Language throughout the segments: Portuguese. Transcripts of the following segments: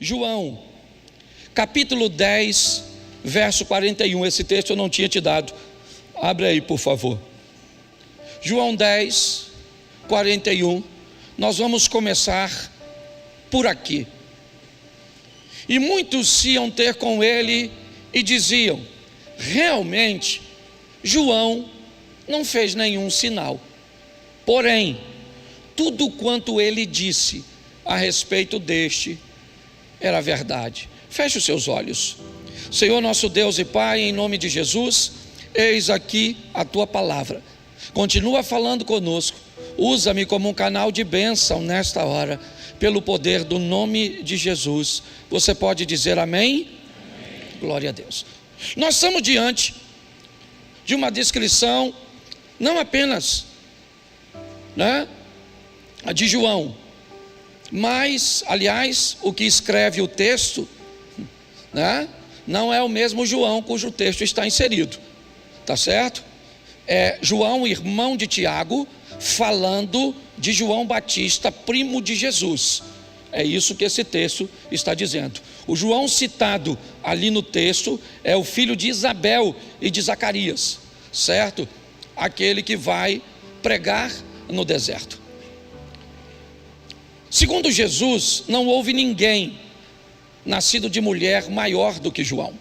João, capítulo 10, verso 41. Esse texto eu não tinha te dado. Abre aí, por favor. João 10, 41. Nós vamos começar por aqui. E muitos iam ter com ele e diziam: realmente, João não fez nenhum sinal. Porém, tudo quanto ele disse a respeito deste era verdade. Feche os seus olhos. Senhor nosso Deus e Pai, em nome de Jesus, eis aqui a tua palavra. Continua falando conosco. Usa-me como um canal de bênção nesta hora, pelo poder do nome de Jesus. Você pode dizer amém? Amém. Glória a Deus. Nós estamos diante de uma descrição, não apenas, de João, mas, aliás, o que escreve o texto, não é o mesmo João cujo texto está inserido, tá certo? É João, irmão de Tiago, falando de João Batista, primo de Jesus. É isso que esse texto está dizendo. O João citado ali no texto é o filho de Isabel e de Zacarias, certo? Aquele que vai pregar no deserto. Segundo Jesus, não houve ninguém nascido de mulher maior do que João.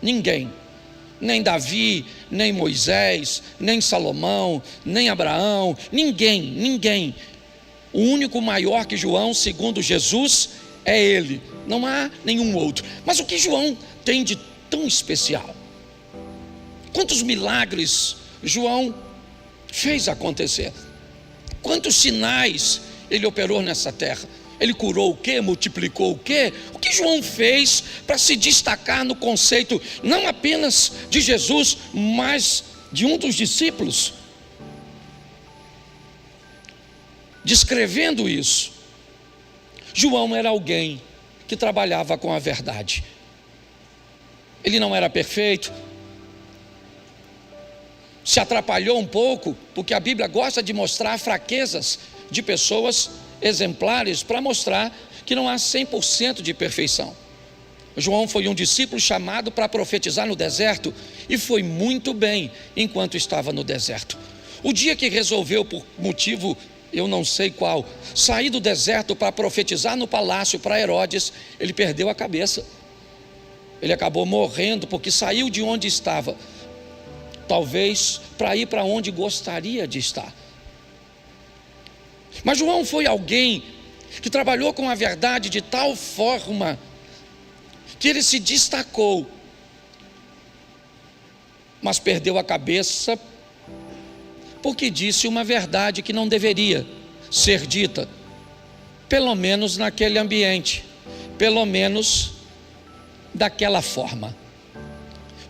Ninguém. Nem Davi, nem Moisés, nem Salomão, nem Abraão, ninguém. O único maior que João, segundo Jesus, é ele. Não há nenhum outro. Mas o que João tem de tão especial? Quantos milagres João fez acontecer? Quantos sinais ele operou nessa terra? Ele curou o quê? Multiplicou o quê? O que João fez para se destacar no conceito não apenas de Jesus, mas de um dos discípulos? Descrevendo isso, João era alguém que trabalhava com a verdade. Ele não era perfeito, se atrapalhou um pouco, porque a Bíblia gosta de mostrar fraquezas de pessoas exemplares para mostrar que não há 100% de perfeição. João foi um discípulo chamado para profetizar no deserto e foi muito bem enquanto estava no deserto. O dia que resolveu, por motivo eu não sei qual, sair do deserto para profetizar no palácio para Herodes, ele perdeu a cabeça. Ele acabou morrendo porque saiu de onde estava, talvez para ir para onde gostaria de estar. Mas João foi alguém que trabalhou com a verdade de tal forma que ele se destacou, mas perdeu a cabeça porque disse uma verdade que não deveria ser dita, pelo menos naquele ambiente, pelo menos daquela forma.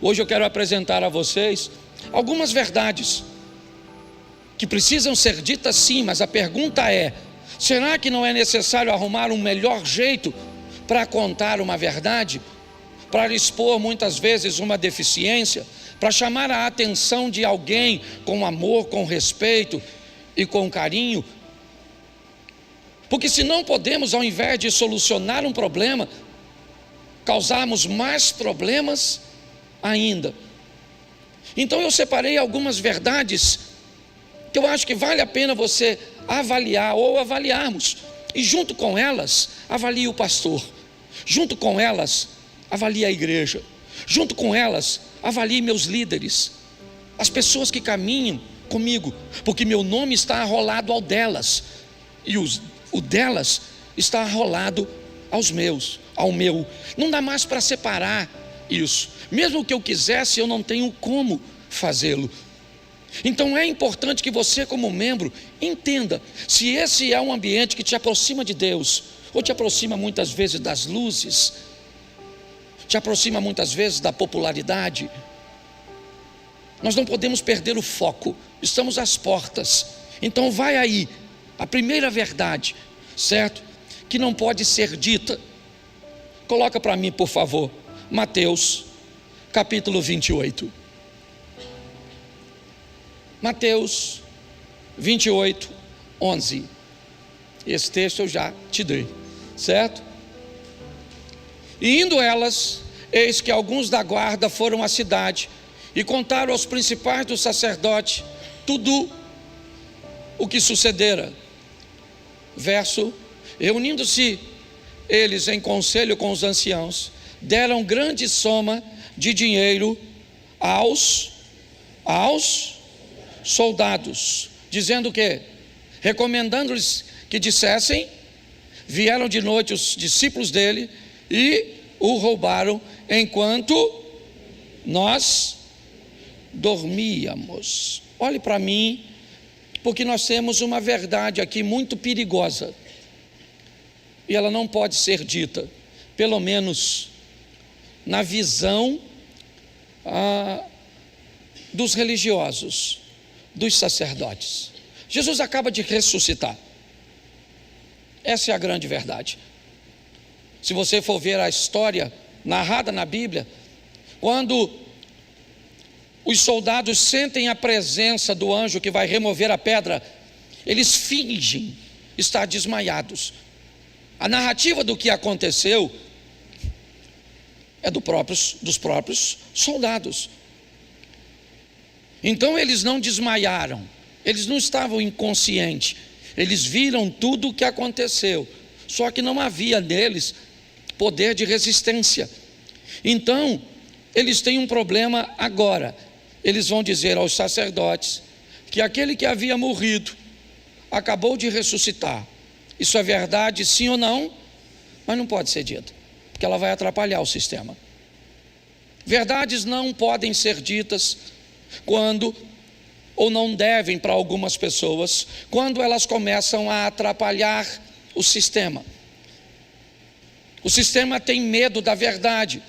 Hoje eu quero apresentar a vocês algumas verdades que precisam ser ditas sim, mas a pergunta é: será que não é necessário arrumar um melhor jeito para contar uma verdade, para expor muitas vezes uma deficiência, para chamar a atenção de alguém com amor, com respeito e com carinho? Porque se não podemos, ao invés de solucionar um problema, causarmos mais problemas ainda. Então eu separei algumas verdades que eu acho que vale a pena você avaliar ou avaliarmos. E junto com elas, avalie o pastor. Junto com elas, avalie a igreja. Junto com elas, avalie meus líderes, as pessoas que caminham comigo, porque meu nome está arrolado ao delas, e o delas está arrolado aos meus, ao meu. Não dá mais para separar isso. Mesmo que eu quisesse, eu não tenho como fazê-lo. Então é importante que você, como membro, entenda se esse é um ambiente que te aproxima de Deus, ou te aproxima muitas vezes das luzes, te aproxima muitas vezes da popularidade. Nós não podemos perder o foco, estamos às portas. Então vai aí, a primeira verdade, certo? Que não pode ser dita. Coloca para mim, por favor, Mateus, capítulo 28. Mateus 28, 11. Esse texto eu já te dei, certo? E indo elas, eis que alguns da guarda foram à cidade e contaram aos principais do sacerdote tudo o que sucedera. Verso: reunindo-se eles em conselho com os anciãos, deram grande soma de dinheiro aos soldados, dizendo que, recomendando-lhes que dissessem, vieram de noite os discípulos dele e o roubaram enquanto nós dormíamos. Olhe para mim, porque nós temos uma verdade aqui muito perigosa, e ela não pode ser dita, pelo menos na visão dos religiosos, dos sacerdotes. Jesus acaba de ressuscitar. Essa é a grande verdade. Se você for ver a história narrada na Bíblia, quando os soldados sentem a presença do anjo que vai remover a pedra, eles fingem estar desmaiados. A narrativa do que aconteceu é dos próprios soldados. Então eles não desmaiaram, eles não estavam inconscientes, eles viram tudo o que aconteceu, só que não havia neles poder de resistência. Então eles têm um problema agora. Eles vão dizer aos sacerdotes que aquele que havia morrido acabou de ressuscitar. Isso é verdade, sim ou não? Mas não pode ser dito, porque ela vai atrapalhar o sistema. Verdades não podem ser ditas quando, ou não devem para algumas pessoas, quando elas começam a atrapalhar o sistema. O sistema tem medo da verdade,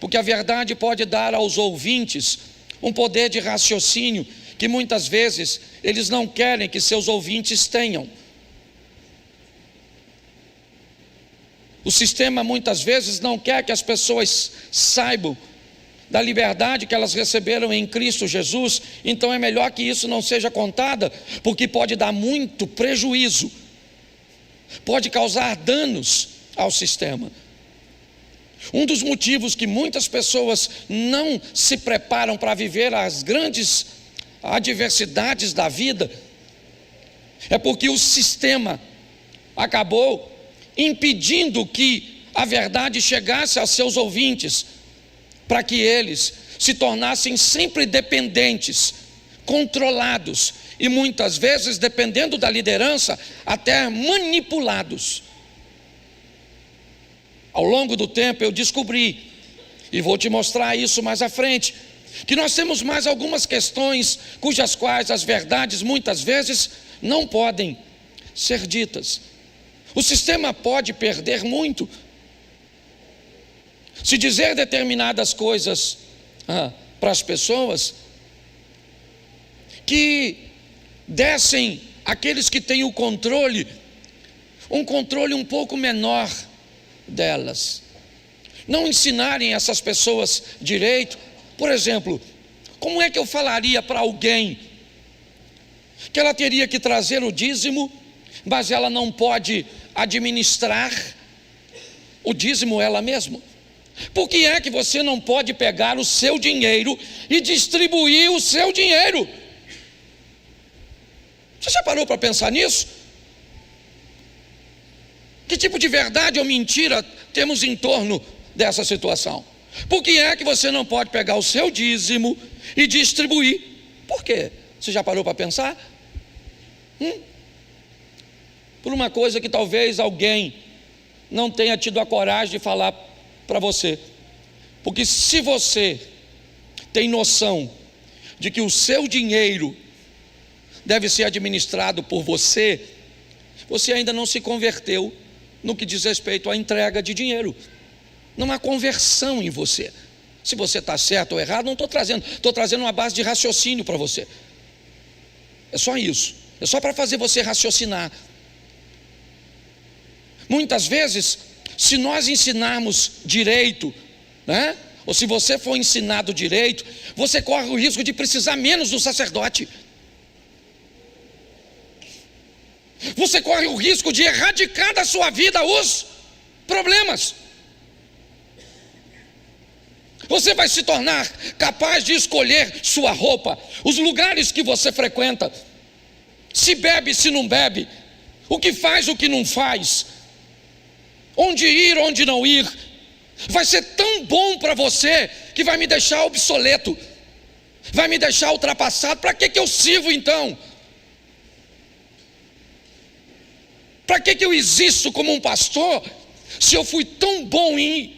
porque a verdade pode dar aos ouvintes um poder de raciocínio que muitas vezes eles não querem que seus ouvintes tenham. O sistema muitas vezes não quer que as pessoas saibam da liberdade que elas receberam em Cristo Jesus, então é melhor que isso não seja contada, porque pode dar muito prejuízo, pode causar danos ao sistema. Um dos motivos que muitas pessoas não se preparam para viver as grandes adversidades da vida é porque o sistema acabou impedindo que a verdade chegasse aos seus ouvintes, para que eles se tornassem sempre dependentes, controlados e muitas vezes, dependendo da liderança, até manipulados. Ao longo do tempo eu descobri, e vou te mostrar isso mais à frente, que nós temos mais algumas questões cujas quais as verdades muitas vezes não podem ser ditas. O sistema pode perder muito se dizer determinadas coisas para as pessoas que dessem àqueles que têm o controle, um controle um pouco menor delas. Não ensinarem essas pessoas direito. Por exemplo, como é que eu falaria para alguém que ela teria que trazer o dízimo, mas ela não pode administrar o dízimo ela mesma? Por que é que você não pode pegar o seu dinheiro e distribuir o seu dinheiro? Você já parou para pensar nisso? Que tipo de verdade ou mentira temos em torno dessa situação? Por que é que você não pode pegar o seu dízimo e distribuir? Por quê? Você já parou para pensar? Por uma coisa que talvez alguém não tenha tido a coragem de falar para você. Porque se você tem noção de que o seu dinheiro deve ser administrado por você, você ainda não se converteu no que diz respeito à entrega de dinheiro. Não há conversão em você. Se você está certo ou errado, não estou trazendo uma base de raciocínio para você. É só isso, é só para fazer você raciocinar. Muitas vezes, se nós ensinarmos direito, né? Ou se você for ensinado direito, você corre o risco de precisar menos do sacerdote. Você corre o risco de erradicar da sua vida os problemas. Você vai se tornar capaz de escolher sua roupa, os lugares que você frequenta, se bebe, se não bebe, o que faz, o que não faz, onde ir, onde não ir. Vai ser tão bom para você que vai me deixar obsoleto, vai me deixar ultrapassado. Para que eu sirvo então? Para que eu existo como um pastor, se eu fui tão bom em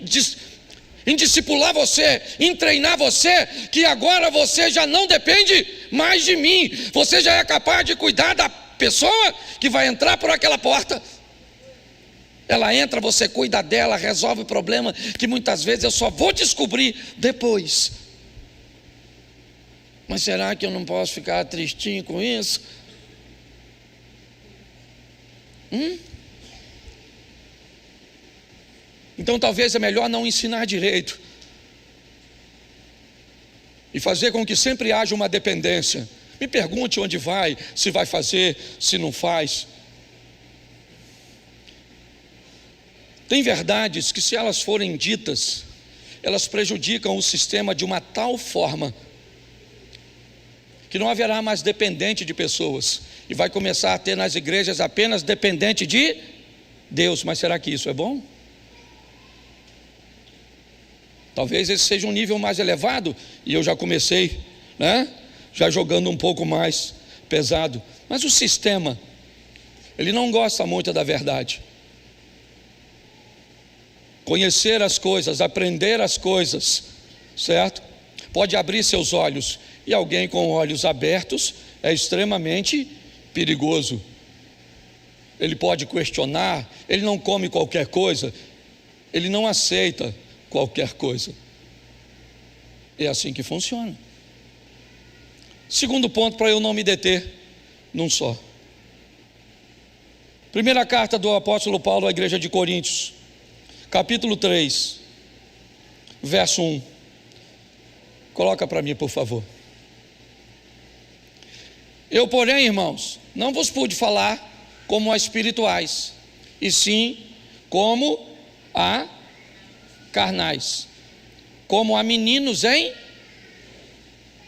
discipular você, em treinar você, que agora você já não depende mais de mim, você já é capaz de cuidar da pessoa que vai entrar por aquela porta. Ela entra, você cuida dela, resolve o problema, que muitas vezes eu só vou descobrir depois. Mas será que eu não posso ficar tristinho com isso? Então talvez é melhor não ensinar direito e fazer com que sempre haja uma dependência. Me pergunte onde vai, se vai fazer, se não faz. Tem verdades que, se elas forem ditas, elas prejudicam o sistema de uma tal forma que não haverá mais dependente de pessoas, e vai começar a ter nas igrejas apenas dependente de Deus. Mas será que isso é bom? Talvez esse seja um nível mais elevado, e eu já comecei, já jogando um pouco mais pesado. Mas o sistema, ele não gosta muito da verdade. Conhecer as coisas, aprender as coisas, certo? Pode abrir seus olhos, e alguém com olhos abertos é extremamente perigoso. Ele pode questionar, ele não come qualquer coisa, ele não aceita qualquer coisa. É assim que funciona. Segundo ponto, para eu não me deter num só. Primeira carta do apóstolo Paulo à igreja de Coríntios, capítulo 3, verso 1. Coloca para mim, por favor. Eu, porém, irmãos, não vos pude falar como a espirituais, e sim como a carnais, como a meninos em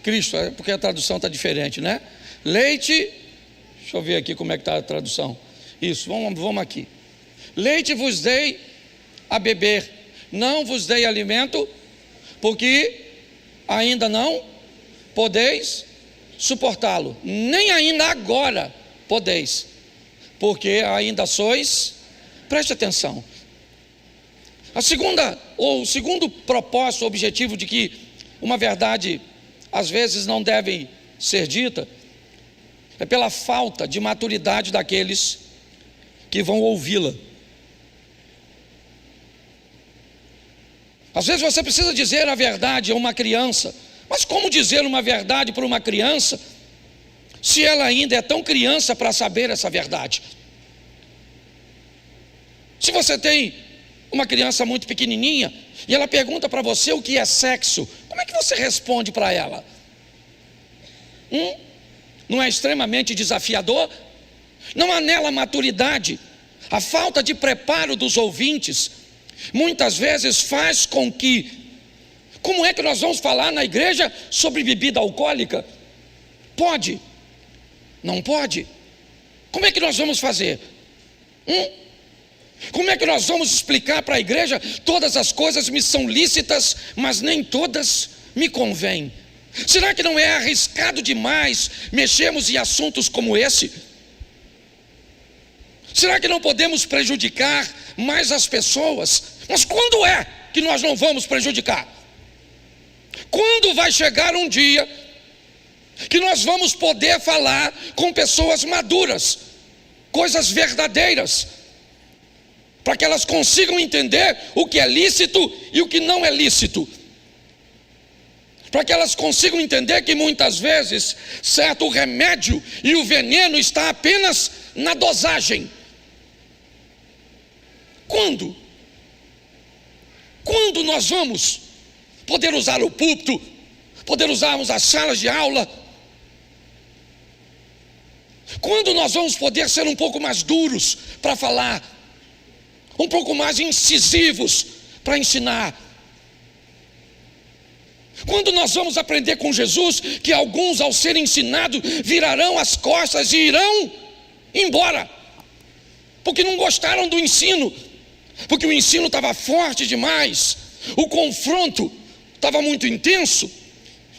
Cristo. É porque a tradução está diferente, né? Leite, deixa eu ver aqui como é que está a tradução. Isso, vamos aqui. Leite vos dei a beber, não vos dei alimento, porque ainda não podeis suportá-lo, nem ainda agora podeis, porque ainda sois, preste atenção. O segundo propósito, objetivo de que uma verdade às vezes não deve ser dita, é pela falta de maturidade daqueles que vão ouvi-la. Às vezes você precisa dizer a verdade a uma criança, mas como dizer uma verdade para uma criança, se ela ainda é tão criança para saber essa verdade? Se você tem uma criança muito pequenininha e ela pergunta para você o que é sexo, como é que você responde para ela? Não é extremamente desafiador? Não há nela maturidade. A falta de preparo dos ouvintes muitas vezes faz com que, como é que nós vamos falar na igreja sobre bebida alcoólica? Pode? Não pode? Como é que nós vamos fazer? Como é que nós vamos explicar para a igreja: todas as coisas me são lícitas, mas nem todas me convêm? Será que não é arriscado demais mexermos em assuntos como esse? Será que não podemos prejudicar mais as pessoas? Mas quando é que nós não vamos prejudicar? Quando vai chegar um dia que nós vamos poder falar com pessoas maduras, coisas verdadeiras, para que elas consigam entender o que é lícito e o que não é lícito, para que elas consigam entender que muitas vezes, certo, o remédio e o veneno está apenas na dosagem. Quando nós vamos poder usar o púlpito, poder usarmos as salas de aula? Quando nós vamos poder ser um pouco mais duros para falar, um pouco mais incisivos para ensinar? Quando nós vamos aprender com Jesus que alguns, ao serem ensinados, virarão as costas e irão embora, porque não gostaram do ensino, porque o ensino estava forte demais, o confronto estava muito intenso,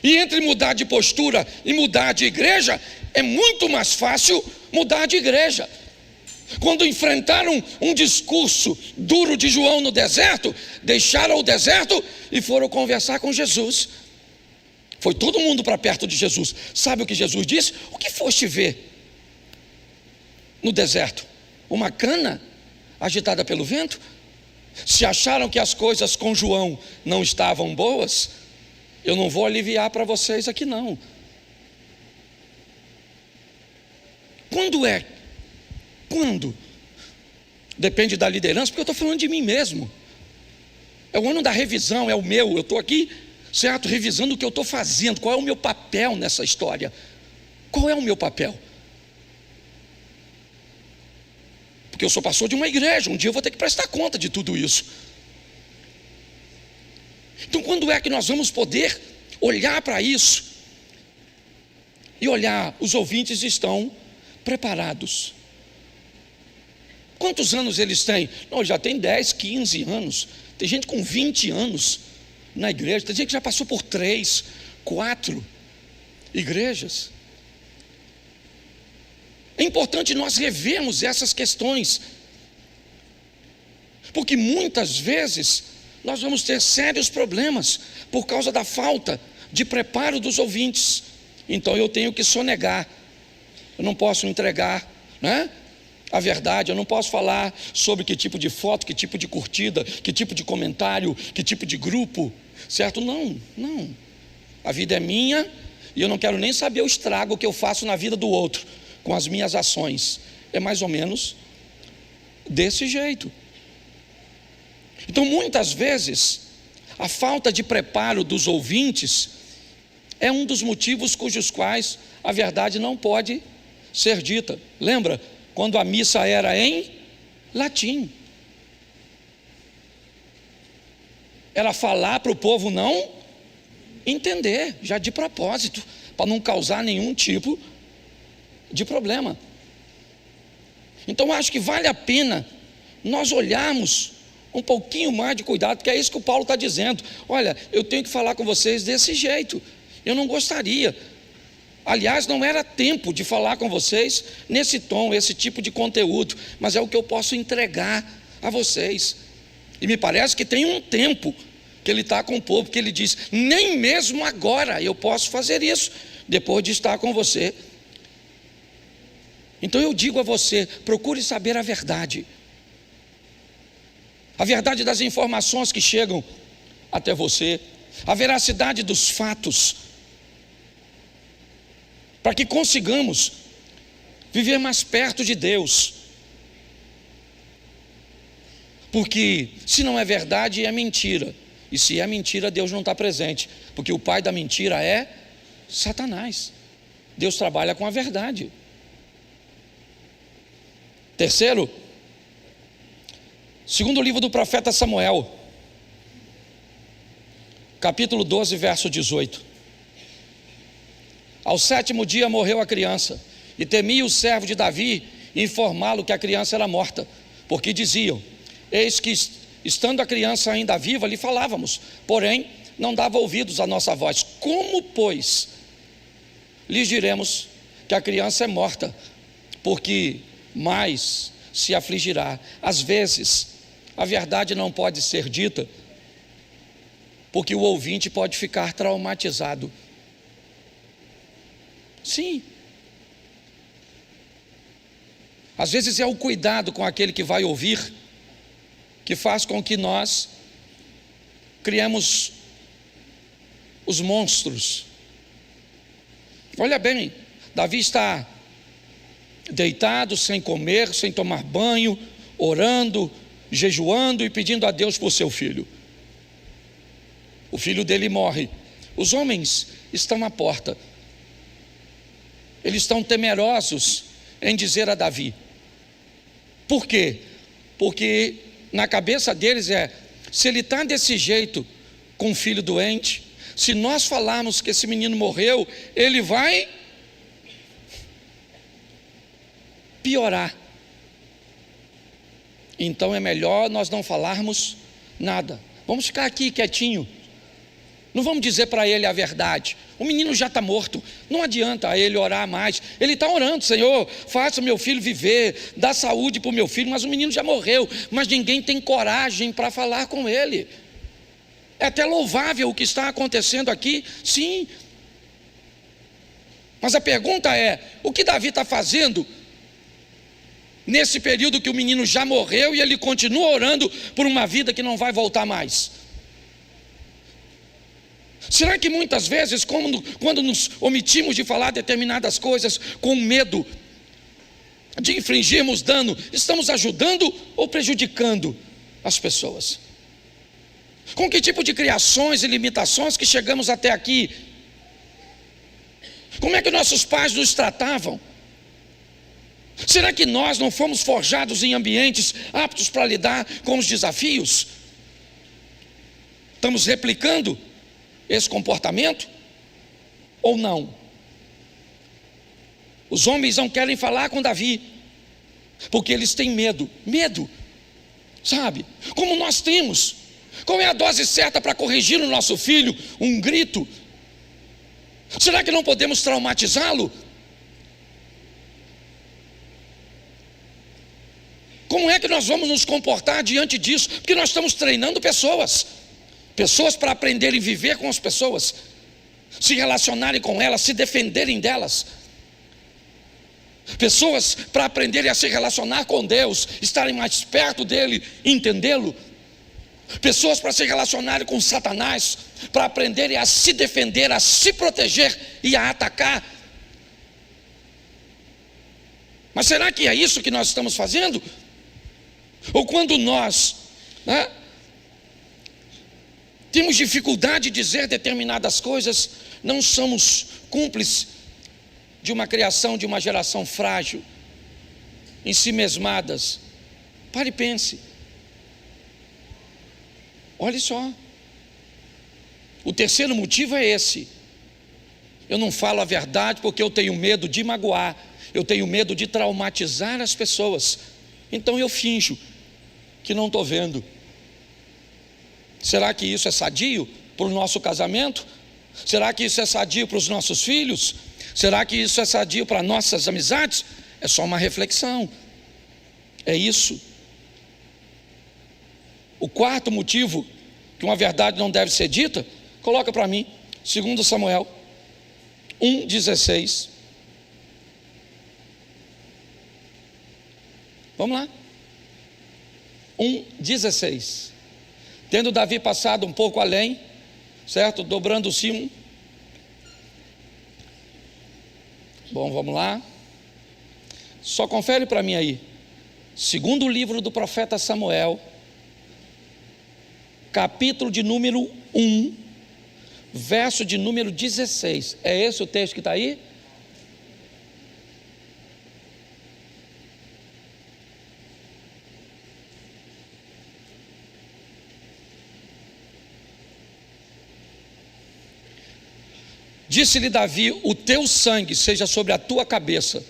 e entre mudar de postura e mudar de igreja, é muito mais fácil mudar de igreja. Quando enfrentaram um discurso duro de João no deserto, deixaram o deserto e foram conversar com Jesus. Foi todo mundo para perto de Jesus. Sabe o que Jesus disse? O que foste ver no deserto? Uma cana agitada pelo vento? Se acharam que as coisas com João não estavam boas, eu não vou aliviar para vocês aqui não. Quando? Depende da liderança, porque eu estou falando de mim mesmo. É o ano da revisão, é o meu. Eu estou aqui, certo, revisando o que eu estou fazendo. Qual é o meu papel nessa história? Qual é o meu papel? Porque eu sou pastor de uma igreja. Um dia eu vou ter que prestar conta de tudo isso. Então, quando é que nós vamos poder olhar para isso e olhar, os ouvintes estão preparados? Quantos anos eles têm? Não, já tem 10, 15 anos. Tem gente com 20 anos na igreja. Tem gente que já passou por 3, 4 igrejas. É importante nós revermos essas questões, porque muitas vezes nós vamos ter sérios problemas por causa da falta de preparo dos ouvintes. Então eu tenho que sonegar. Eu não posso entregar, né, a verdade. Eu não posso falar sobre que tipo de foto, que tipo de curtida, que tipo de comentário, que tipo de grupo, certo? Não. A vida é minha e eu não quero nem saber o estrago que eu faço na vida do outro com as minhas ações. É mais ou menos desse jeito. Então, muitas vezes, a falta de preparo dos ouvintes é um dos motivos cujos quais a verdade não pode ser dita. Lembra? Quando a missa era em latim, era falar para o povo não entender, já de propósito, para não causar nenhum tipo de problema. Então acho que vale a pena nós olharmos um pouquinho mais de cuidado, porque é isso que o Paulo está dizendo. Olha, eu tenho que falar com vocês desse jeito. Eu não gostaria. Aliás, não era tempo de falar com vocês nesse tom, esse tipo de conteúdo, mas é o que eu posso entregar a vocês. E me parece que tem um tempo que ele está com o povo, que ele diz: nem mesmo agora eu posso fazer isso, depois de estar com você. Então eu digo a você: procure saber a verdade das informações que chegam até você, a veracidade dos fatos, para que consigamos viver mais perto de Deus. Porque se não é verdade, é mentira. E se é mentira, Deus não está presente, porque o pai da mentira é Satanás. Deus trabalha com a verdade. Terceiro, segundo livro do profeta Samuel, capítulo 12, verso 18. Ao 7º dia morreu a criança, e temia o servo de Davi informá-lo que a criança era morta, porque diziam: eis que estando a criança ainda viva, lhe falávamos, porém não dava ouvidos à nossa voz. Como, pois, lhes diremos que a criança é morta, porque mais se afligirá? Às vezes, a verdade não pode ser dita, porque o ouvinte pode ficar traumatizado. Sim. Às vezes é o cuidado com aquele que vai ouvir que faz com que nós criemos os monstros. Olha bem, Davi está deitado, sem comer, sem tomar banho, orando, jejuando e pedindo a Deus por seu filho. O filho dele morre. Os homens estão à porta. Eles estão temerosos em dizer a Davi. Por quê? Porque na cabeça deles se ele está desse jeito com um filho doente, Se nós falarmos que esse menino morreu, ele vai piorar. Então é melhor nós não falarmos nada. Vamos ficar aqui quietinho. Não vamos dizer para ele a verdade. O menino já está morto. Não adianta ele orar mais. Ele está orando: Senhor, faça meu filho viver, dá saúde para o meu filho. Mas o menino já morreu. Mas ninguém tem coragem para falar com ele. É até louvável o que está acontecendo aqui, sim. Mas a pergunta é: o que Davi está fazendo nesse período que o menino já morreu e ele continua orando por uma vida que não vai voltar mais? Será que muitas vezes, quando nos omitimos de falar determinadas coisas com medo de infligirmos dano, estamos ajudando ou prejudicando as pessoas? Com que tipo de criações e limitações que chegamos até aqui? Como é que nossos pais nos tratavam? Será que nós não fomos forjados em ambientes aptos para lidar com os desafios? Estamos replicando esse comportamento ou não? Os homens não querem falar com Davi, porque eles têm medo, sabe? Como nós temos. Qual é a dose certa para corrigir o nosso filho? Um grito? Será que não podemos traumatizá-lo? Como é que nós vamos nos comportar diante disso? Porque nós estamos treinando pessoas para aprenderem a viver com as pessoas, se relacionarem com elas, se defenderem delas. Pessoas para aprenderem a se relacionar com Deus, estarem mais perto dele, entendê-lo. Pessoas para se relacionarem com Satanás, para aprenderem a se defender, a se proteger e a atacar. Mas será que é isso que nós estamos fazendo? Ou quando nós temos dificuldade de dizer determinadas coisas, não somos cúmplices de uma criação, de uma geração frágil, ensimesmadas? Pare e pense. Olhe só. O terceiro motivo é esse: eu não falo a verdade porque eu tenho medo de magoar, eu tenho medo de traumatizar as pessoas, então eu finjo que não estou vendo. Será que isso é sadio para o nosso casamento? Será que isso é sadio para os nossos filhos? Será que isso é sadio para nossas amizades? É só uma reflexão. É isso. O quarto motivo que uma verdade não deve ser dita, coloca para mim, 2 Samuel 1,16. Vamos lá. 1,16. Tendo Davi passado um pouco além, certo? Dobrando o cimo. Bom, vamos lá. Só confere para mim aí. Segundo livro do profeta Samuel, capítulo de número 1, verso de número 16. É esse o texto que está aí? Disse-lhe Davi: o teu sangue seja sobre a tua cabeça,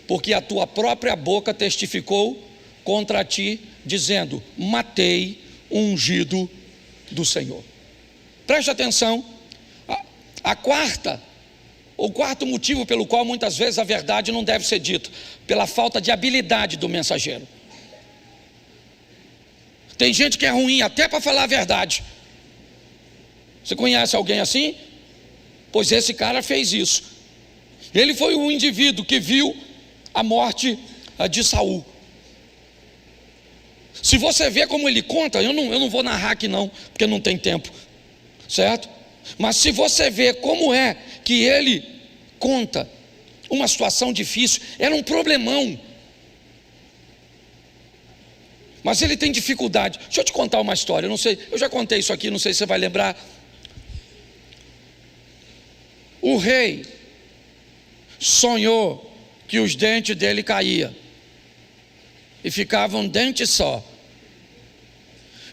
porque a tua própria boca testificou contra ti, dizendo: matei o ungido do Senhor. Preste atenção. O quarto motivo pelo qual muitas vezes a verdade não deve ser dita: pela falta de habilidade do mensageiro. Tem gente que é ruim até para falar a verdade. Você conhece alguém assim? Pois esse cara fez isso. Ele foi um indivíduo que viu a morte de Saul. Se você vê como ele conta, eu não vou narrar aqui não, porque não tem tempo, certo? Mas se você vê como é que ele conta uma situação difícil, era um problemão, mas ele tem dificuldade. Deixa eu te contar uma história, eu não sei, eu já contei isso aqui, não sei se você vai lembrar. O rei sonhou que os dentes dele caíam e ficava um dente só.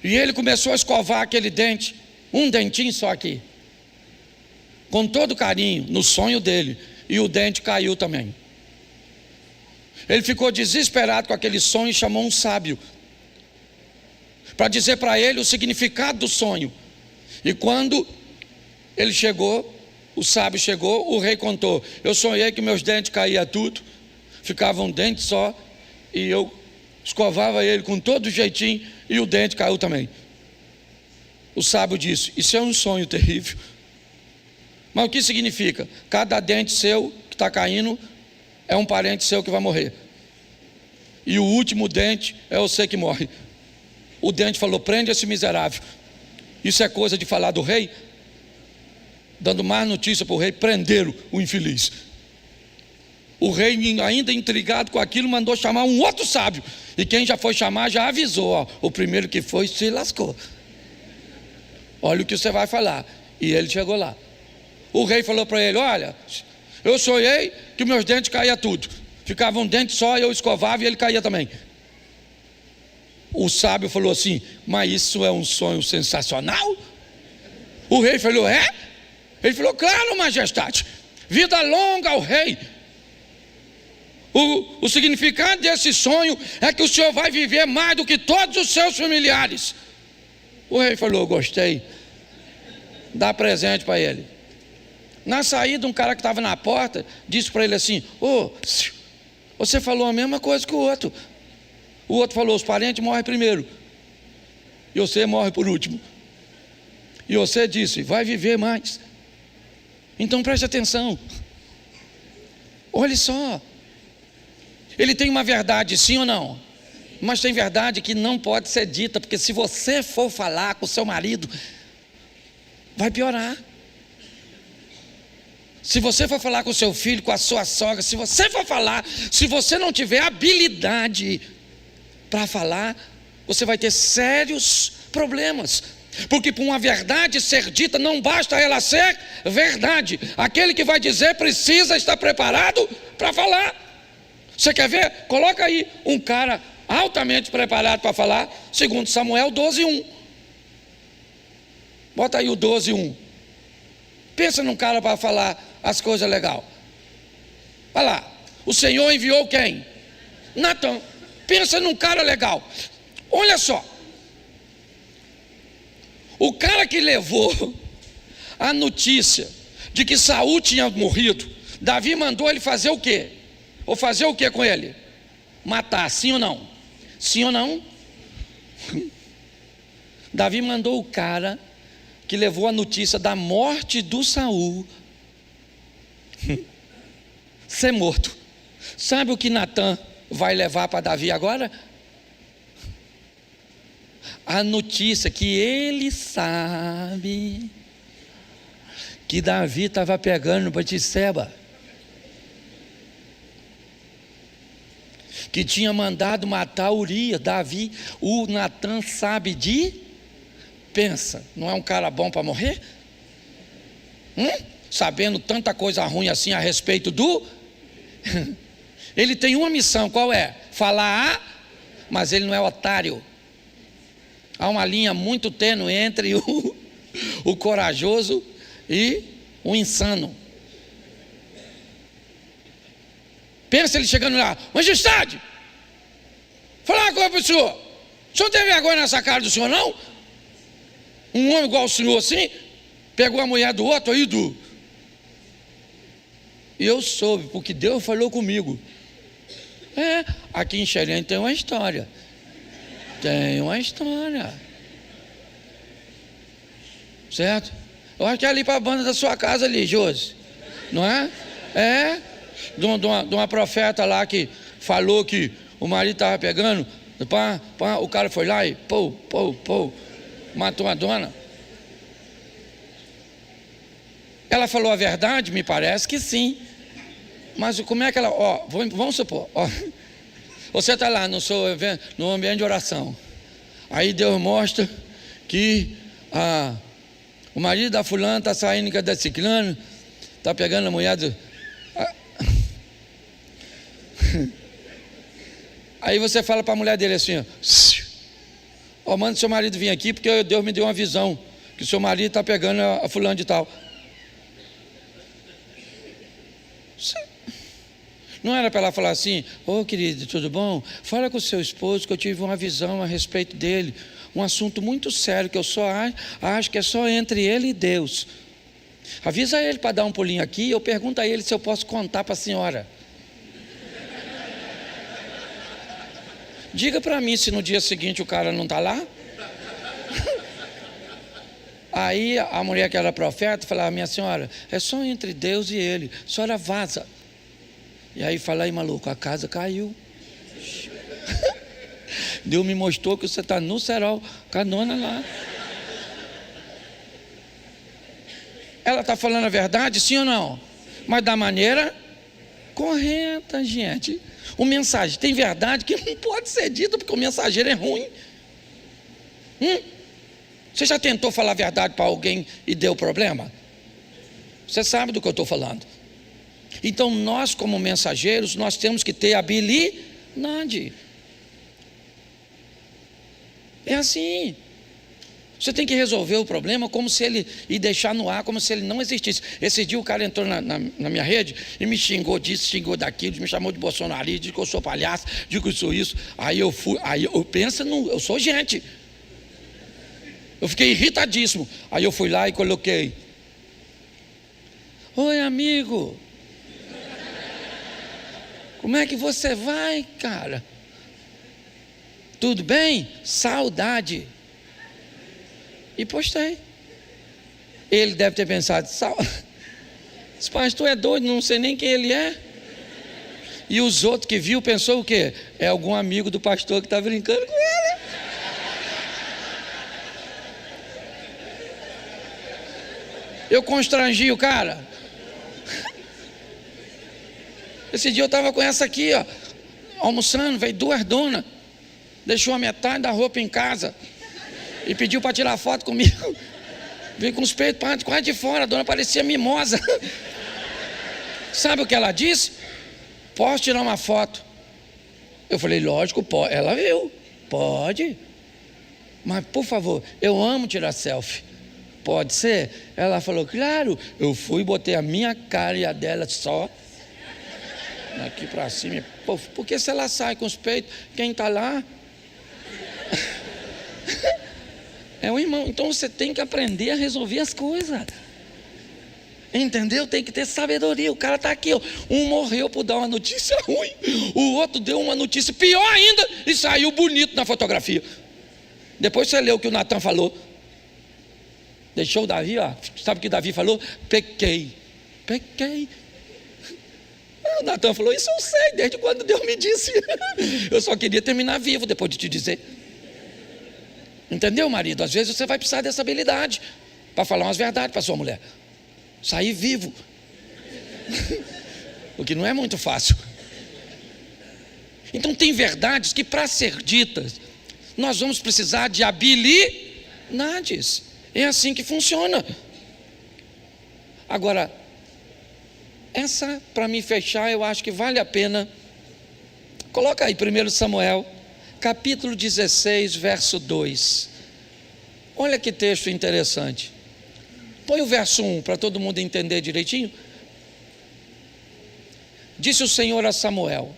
E ele começou a escovar aquele dente, um dentinho só aqui. com todo carinho no sonho dele, e o dente caiu também. Ele ficou desesperado com aquele sonho e chamou um sábio para dizer para ele o significado do sonho. E quando ele chegou, o sábio chegou, o rei contou: eu sonhei que meus dentes caíam tudo, ficava um dente só, e eu escovava ele com todo jeitinho, e o dente caiu também. O sábio disse: isso é um sonho terrível. Mas o que significa? Cada dente seu que está caindo é um parente seu que vai morrer, e o último dente é você que morre. O dente falou: prende esse miserável. Isso é coisa de falar do rei? Dando mais notícia para o rei: prenderam o infeliz. O rei, ainda intrigado com aquilo, mandou chamar um outro sábio, e quem já foi chamar já avisou: ó, o primeiro que foi se lascou, olha o que você vai falar. E ele chegou lá. O rei falou para ele: olha, eu sonhei que meus dentes caíam tudo, ficava um dente só, eu escovava e ele caía também. O sábio falou assim: mas isso é um sonho sensacional? O rei falou: é? Ele falou: claro, majestade, vida longa ao rei. O significado desse sonho é que o senhor vai viver mais do que todos os seus familiares. O rei falou: gostei, dá presente para ele. Na saída, um cara que estava na porta disse para ele assim: ô, você falou a mesma coisa que o outro. O outro falou: os parentes morrem primeiro, e você morre por último. E você disse: vai viver mais. Então preste atenção. Olhe só, ele tem uma verdade, sim ou não? Mas tem verdade que não pode ser dita, porque se você for falar com o seu marido, vai piorar. Se você for falar com o seu filho, com a sua sogra, se você for falar, se você não tiver habilidade para falar, você vai ter sérios problemas. Porque para uma verdade ser dita, não basta ela ser verdade. Aquele que vai dizer precisa estar preparado para falar. Você quer ver? Coloca aí um cara altamente preparado para falar, segundo Samuel 12:1. Bota aí o 12:1. Pensa num cara para falar as coisas legais. Olha lá, o Senhor enviou quem? Natã. Pensa num cara legal. Olha só, o cara que levou a notícia de que Saul tinha morrido, Davi mandou ele fazer o quê? Ou fazer o quê com ele? Matar, sim ou não? Sim ou não? Davi mandou o cara que levou a notícia da morte do Saul ser morto. Sabe o que Natã vai levar para Davi agora? A notícia que ele sabe que Davi estava pegando Batseba, que tinha mandado matar Urias. Davi, o Natã sabe pensa, não é um cara bom para morrer? Sabendo tanta coisa ruim assim a respeito ele tem uma missão, qual é? Falar, mas ele não é otário. Há uma linha muito tênue entre o corajoso e o insano. Pensa ele chegando lá: majestade, falar uma coisa para o senhor não tem vergonha nessa cara do senhor, não? Um homem igual o senhor assim, pegou a mulher do outro aí e eu soube, porque Deus falou comigo. Aqui em Xerém tem uma história. Tem uma história. Certo? Eu acho que é ali para a banda da sua casa ali, Josi. Não é? De uma profeta lá que falou que o marido estava pegando, o cara foi lá e matou a dona. Ela falou a verdade? Me parece que sim. Mas como é que ela... vamos supor, você está lá no ambiente de oração. Aí Deus mostra que o marido da fulana está saindo com a da ciclana, está pegando a mulher do... Aí você fala para a mulher dele assim: manda seu marido vir aqui, porque Deus me deu uma visão que seu marido está pegando a fulana de tal. Não era para ela falar assim: ô querido, tudo bom? Fala com o seu esposo que eu tive uma visão a respeito dele. Um assunto muito sério que eu só acho que é só entre ele e Deus. Avisa ele para dar um pulinho aqui. Eu pergunto a ele se eu posso contar para a senhora. Diga para mim se no dia seguinte o cara não está lá. Aí a mulher que era profeta falava: minha senhora, é só entre Deus e ele, a senhora vaza. E aí fala: aí maluco, a casa caiu. Deus me mostrou que você está no cerol com a dona lá. Ela está falando a verdade, sim ou não? Mas da maneira correta, gente. O mensageiro tem verdade que não pode ser dita porque o mensageiro é ruim. Você já tentou falar a verdade para alguém e deu problema? Você sabe do que eu estou falando. Então nós, como mensageiros, nós temos que ter habilidade. É assim. Você tem que resolver o problema como se ele, e deixar no ar como se ele não existisse. Esse dia o cara entrou na minha rede e me xingou disso, xingou daquilo, me chamou de bolsonarista, disse que eu sou palhaço, disse que eu sou isso. Aí eu penso, eu sou gente. Eu fiquei irritadíssimo. Aí eu fui lá e coloquei: oi amigo, como é que você vai, cara? Tudo bem? Saudade. E postei. Ele deve ter pensado: esse pastor é doido, não sei nem quem ele é. E os outros que viu pensou o quê? É algum amigo do pastor que está brincando com ele. Eu constrangi o cara. Esse dia eu estava com essa aqui, ó, almoçando, veio 2 donas, deixou a metade da roupa em casa e pediu para tirar foto comigo. Veio com os peitos quase de fora, a dona parecia mimosa. Sabe o que ela disse? Posso tirar uma foto? Eu falei: lógico, pode. Ela viu, pode. Mas por favor, eu amo tirar selfie. Pode ser? Ela falou: claro. Eu fui e botei a minha cara e a dela só aqui para cima. Pô, porque se ela sai com os peitos, quem está lá é o irmão. Então você tem que aprender a resolver as coisas. Entendeu? Tem que ter sabedoria. O cara está aqui, ó. Um morreu por dar uma notícia ruim, o outro deu uma notícia pior ainda e saiu bonito na fotografia. Depois você leu o que o Natan falou. Deixou o Davi, ó. Sabe o que o Davi falou? Pequei. O Natan falou: isso eu sei, desde quando Deus me disse. Eu só queria terminar vivo depois de te dizer. Entendeu, marido? Às vezes você vai precisar dessa habilidade para falar umas verdades para sua mulher. Sair vivo. O que não é muito fácil. Então tem verdades que, para ser ditas, nós vamos precisar de habilidades. É assim que funciona. Agora, essa, para me fechar, eu acho que vale a pena. Coloca aí 1 Samuel, capítulo 16, verso 2. Olha que texto interessante. Põe o verso 1 para todo mundo entender direitinho. Disse o Senhor a Samuel: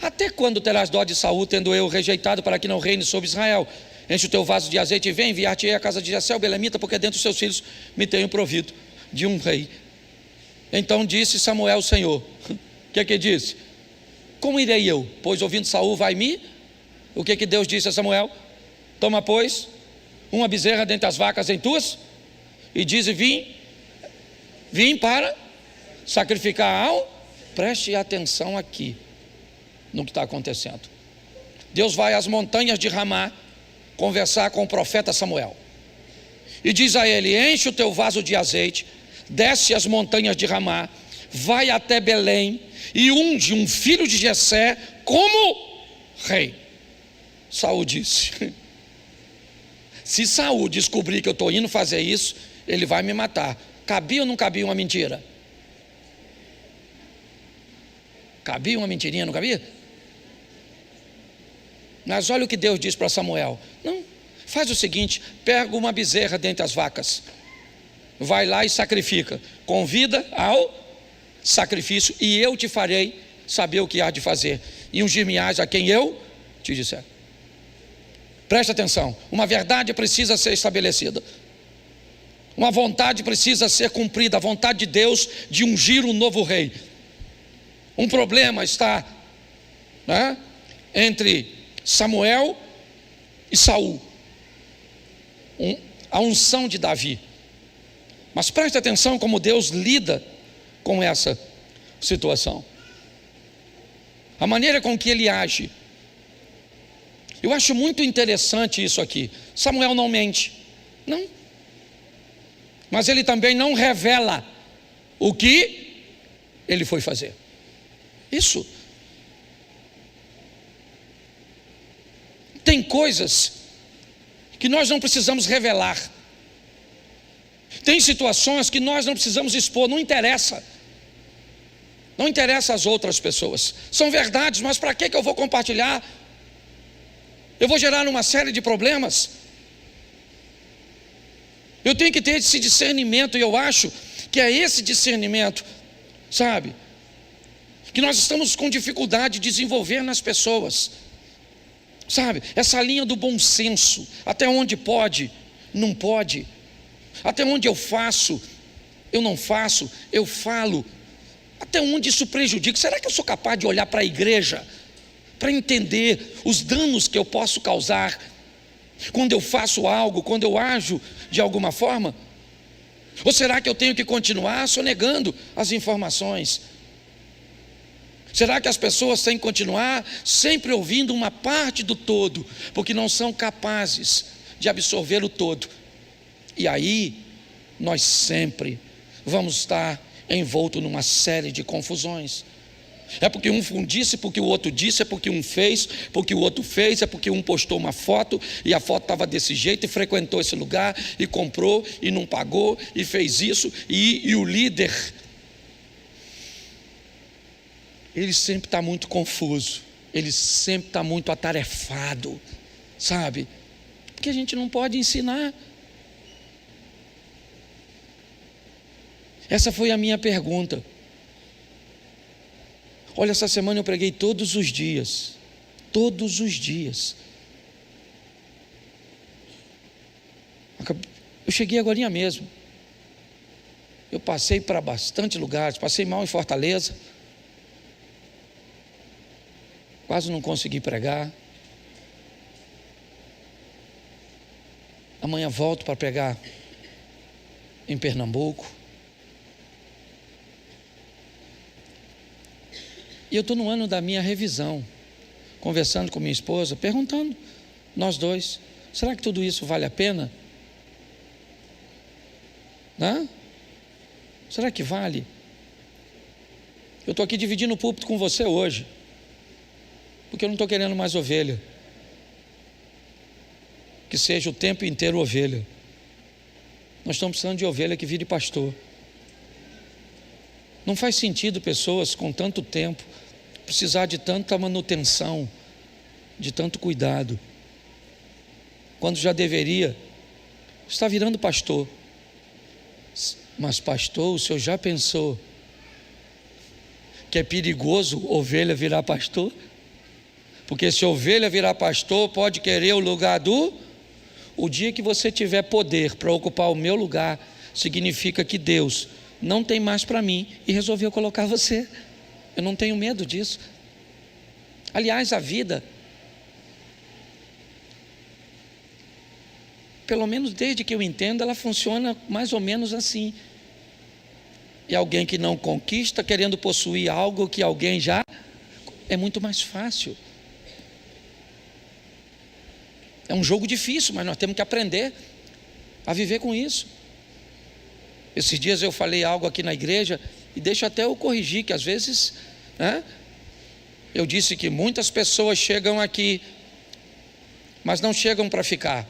até quando terás dó de Saul, tendo eu rejeitado, para que não reine sobre Israel? Enche o teu vaso de azeite e vem, enviar-te-ei a casa de Jessé o belemita, porque dentre os seus filhos me tenho provido de um rei. Então disse Samuel ao Senhor. O que disse? Como irei eu? Pois ouvindo Saul vai-me. O que Deus disse a Samuel? Toma, pois, uma bezerra dentre as vacas em tuas, e diz: vim para sacrificar ao. Preste atenção aqui no que está acontecendo. Deus vai às montanhas de Ramá conversar com o profeta Samuel e diz a ele: enche o teu vaso de azeite, desce as montanhas de Ramá, vai até Belém e unge um filho de Jessé como rei. Saul disse: se Saul descobrir que eu estou indo fazer isso, ele vai me matar. Cabia ou não cabia uma mentira? Cabia uma mentirinha, não cabia? Mas olha o que Deus diz para Samuel: não, faz o seguinte, pega uma bezerra dentre as vacas, vai lá e sacrifica, convida ao sacrifício, e eu te farei saber o que há de fazer, e ungir-me-ás a quem eu te disser. Preste atenção, uma verdade precisa ser estabelecida, uma vontade precisa ser cumprida, a vontade de Deus de ungir um novo rei. Um problema está, né, entre Samuel e Saul, a unção de Davi. Mas preste atenção como Deus lida com essa situação, a maneira com que ele age. Eu acho muito interessante isso aqui. Samuel não mente, não, mas ele também não revela o que ele foi fazer. Isso. Tem coisas que nós não precisamos revelar, tem situações que nós não precisamos expor, não interessa às outras pessoas, são verdades, mas para que eu vou compartilhar? Eu vou gerar uma série de problemas. Eu tenho que ter esse discernimento, e eu acho que é esse discernimento, sabe, que nós estamos com dificuldade de desenvolver nas pessoas, sabe, essa linha do bom senso, até onde pode, não pode, até onde eu faço, eu não faço, eu falo, até onde isso prejudica. Será que eu sou capaz de olhar para a igreja, para entender os danos que eu posso causar, quando eu faço algo, quando eu ajo de alguma forma? Ou será que eu tenho que continuar sonegando as informações? Será que as pessoas têm que continuar sempre ouvindo uma parte do todo, porque não são capazes de absorver o todo? E aí, nós sempre vamos estar envolto numa série de confusões. É porque um disse, porque o outro disse, é porque um fez, porque o outro fez, é porque um postou uma foto, e a foto estava desse jeito, e frequentou esse lugar, e comprou, e não pagou, e fez isso, e o líder, ele sempre está muito confuso, ele sempre está muito atarefado, sabe? Porque a gente não pode ensinar. Essa foi a minha pergunta. Olha, essa semana eu preguei todos os dias. Eu cheguei agorinha mesmo. Eu passei para bastante lugares, passei mal em Fortaleza, quase não consegui pregar. Amanhã volto para pregar em Pernambuco. E eu estou no ano da minha revisão, conversando com minha esposa, perguntando, nós dois, será que tudo isso vale a pena? Né? Será que vale? Eu estou aqui dividindo o púlpito com você hoje, porque eu não estou querendo mais ovelha, que seja o tempo inteiro ovelha. Nós estamos precisando de ovelha que vire pastor. Não faz sentido pessoas com tanto tempo precisar de tanta manutenção, de tanto cuidado, quando já deveria estar virando pastor. Mas pastor, o senhor já pensou que é perigoso ovelha virar pastor? Porque se ovelha virar pastor, pode querer o lugar o dia que você tiver poder para ocupar o meu lugar, significa que Deus não tem mais para mim e resolveu colocar você. Eu não tenho medo disso. Aliás, a vida, pelo menos desde que eu entendo, ela funciona mais ou menos assim. E alguém que não conquista, querendo possuir algo que alguém já, é muito mais fácil. É um jogo difícil, mas nós temos que aprender a viver com isso. Esses dias eu falei algo aqui na igreja, e deixa até eu corrigir, que às vezes, né, eu disse que muitas pessoas chegam aqui, mas não chegam para ficar.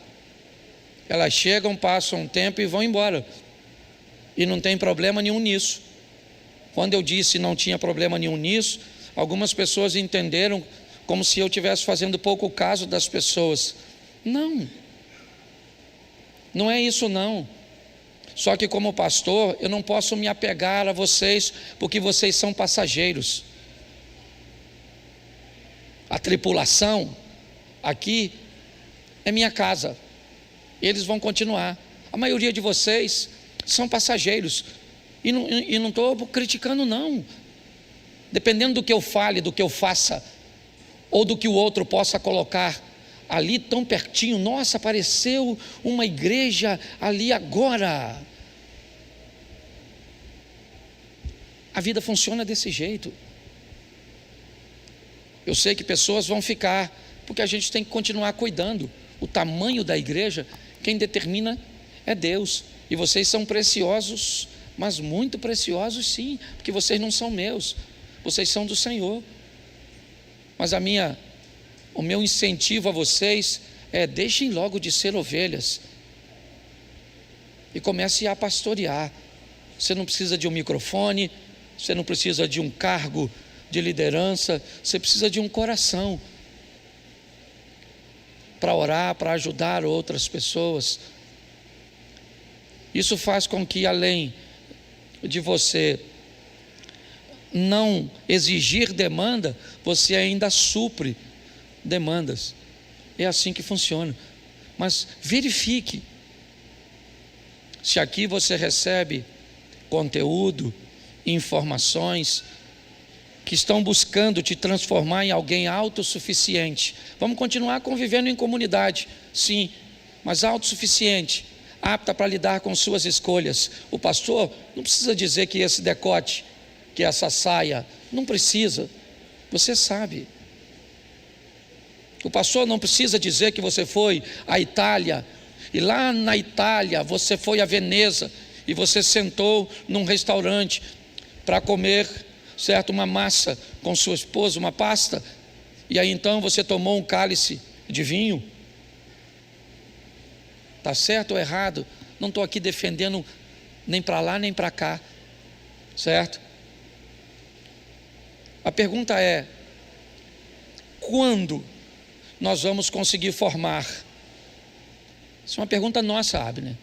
Elas chegam, passam um tempo e vão embora. E não tem problema nenhum nisso. Quando eu disse não tinha problema nenhum nisso, algumas pessoas entenderam como se eu estivesse fazendo pouco caso das pessoas. Não. Não é isso não. Só que como pastor, eu não posso me apegar a vocês, porque vocês são passageiros. a tripulação aqui é minha casa. Eles vão continuar. A maioria de vocês são passageiros. E não estou criticando, não. Dependendo do que eu fale, do que eu faça, ou do que o outro possa colocar ali tão pertinho. Nossa, apareceu uma igreja ali agora. A vida funciona desse jeito. Eu sei que pessoas vão ficar, porque a gente tem que continuar cuidando. O tamanho da igreja, quem determina é Deus. E vocês são preciosos, mas muito preciosos sim, porque vocês não são meus, vocês são do Senhor. Mas o meu incentivo a vocês é: deixem logo de ser ovelhas e comece a pastorear. Você não precisa de um microfone, você não precisa de um cargo de liderança, você precisa de um coração para orar, para ajudar outras pessoas. Isso faz com que, além de você não exigir demanda, você ainda supre demandas. É assim que funciona. Mas verifique se aqui você recebe conteúdo, informações que estão buscando te transformar em alguém autossuficiente. Vamos continuar convivendo em comunidade, sim, mas autossuficiente, apta para lidar com suas escolhas. O pastor não precisa dizer que esse decote, que essa saia, não precisa, você sabe. O pastor não precisa dizer que você foi à Itália, e lá na Itália você foi a Veneza, e você sentou num restaurante para comer, certo, uma massa com sua esposa, uma pasta, e aí então você tomou um cálice de vinho. Está certo ou errado? Não estou aqui defendendo nem para lá nem para cá, certo? A pergunta é: quando nós vamos conseguir formar? Isso é uma pergunta nossa, Abner,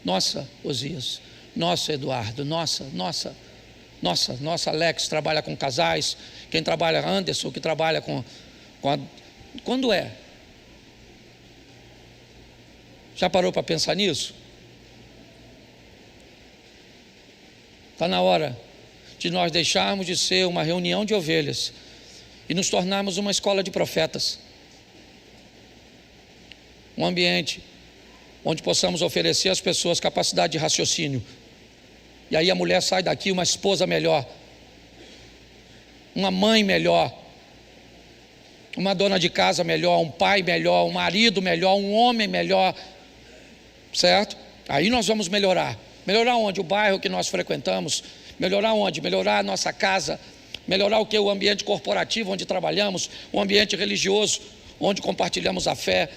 nossa, Osias, nossa, Eduardo, nossa, Alex trabalha com casais, quem trabalha, Anderson, que trabalha com quando é? Já parou para pensar nisso? Está na hora de nós deixarmos de ser uma reunião de ovelhas e nos tornarmos uma escola de profetas. Um ambiente onde possamos oferecer às pessoas capacidade de raciocínio. E aí a mulher sai daqui uma esposa melhor, uma mãe melhor, uma dona de casa melhor, um pai melhor, um marido melhor, um homem melhor, certo? Aí nós vamos melhorar. Melhorar onde? O bairro que nós frequentamos. Melhorar onde? Melhorar a nossa casa. Melhorar o que? O ambiente corporativo onde trabalhamos, o ambiente religioso onde compartilhamos a fé.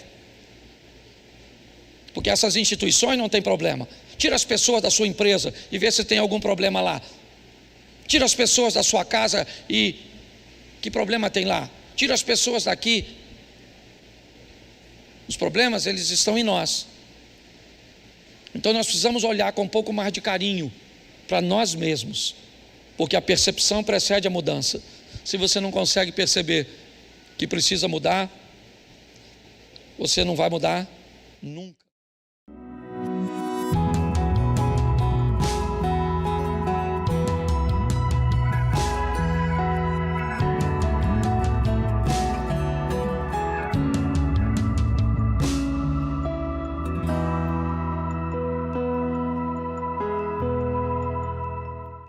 Porque essas instituições não tem problema. Tira as pessoas da sua empresa e vê se tem algum problema lá. Tira as pessoas da sua casa e que problema tem lá? Tira as pessoas daqui. Os problemas, eles estão em nós. Então nós precisamos olhar com um pouco mais de carinho para nós mesmos, porque a percepção precede a mudança. Se você não consegue perceber que precisa mudar, você não vai mudar nunca.